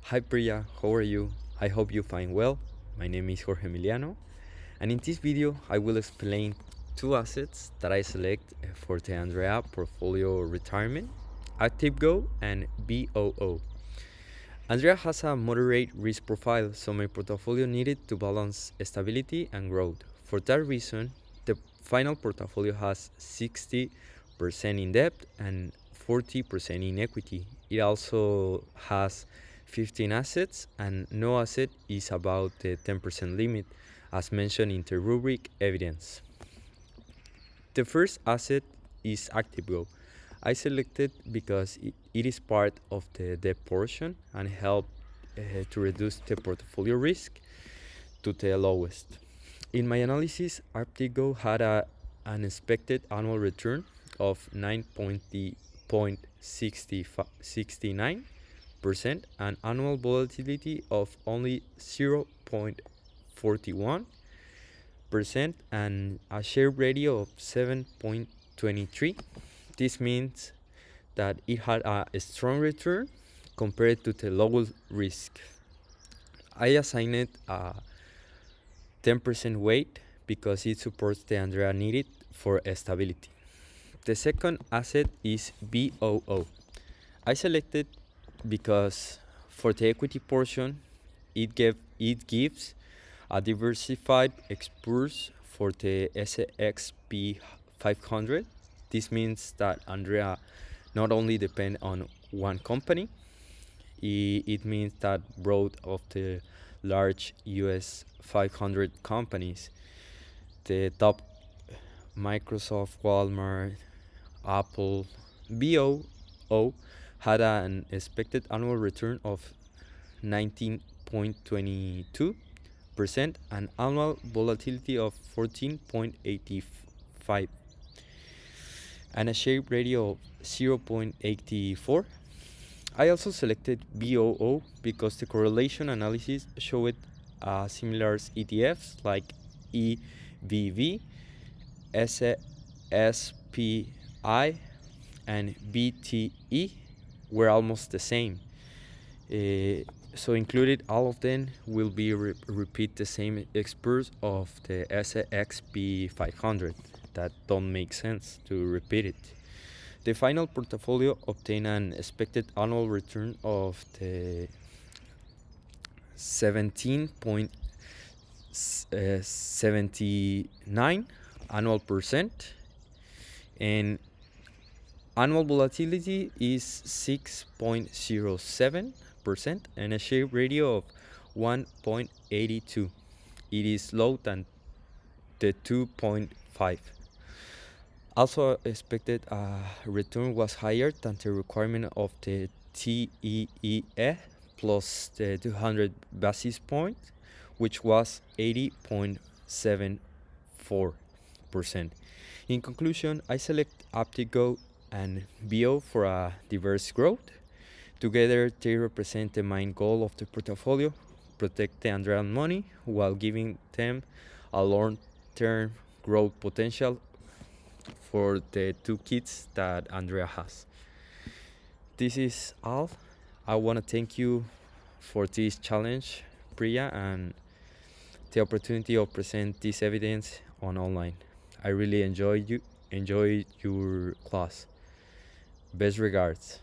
Hi Priya, how are you? I hope you find well. My name is Jorge Emiliano, and in this video I will explain two assets that I select for the Andrea portfolio retirement, ActiveGo and BOO. Andrea has a moderate risk profile, so my portfolio needed to balance stability and growth. For that reason, the final portfolio has 60% in debt and 40% in equity. It also has 15 assets, and no asset is above the 10% limit, as mentioned in the rubric evidence. The first asset is ActiveGo. I selected because it is part of the debt portion and help to reduce the portfolio risk to the lowest. In my analysis, ActiveGo had an expected annual return of 9.69% and annual volatility of only 0.41% and a share ratio of 7.23. This means that it had a strong return compared to the lowest risk. I assigned it a 10% weight because it supports the Andrea needed for stability. The second asset is BOO. I selected because for the equity portion, it gives a diversified exposure for the SXP 500. This means that Andrea not only depend on one company, it means that both of the large US 500 companies, the top Microsoft, Walmart, Apple, BOO had an expected annual return of 19.22% and annual volatility of 14.85 and a share ratio of 0.84. I also selected BOO because the correlation analysis showed similar ETFs like EVV, SPI, and BTE were almost the same. So included all of them will be repeat the same experts of the SXP 500. That don't make sense to repeat it. The final portfolio obtained an expected annual return of the 17.79 annual percent, and annual volatility is 6.07% and a share ratio of 1.82. It is lower than the 2.5. Also expected return was higher than the requirement of the TEEE plus the 200 basis points, which was 80.74%. In conclusion, I select ActiveGo and BO for a diverse growth. Together, they represent the main goal of the portfolio: protect the Andrean money while giving them a long-term growth potential for the two kids that Andrea has. This is all. I want to thank you for this challenge, Priya, and the opportunity of present this evidence on online. I really enjoyed your class. Best regards.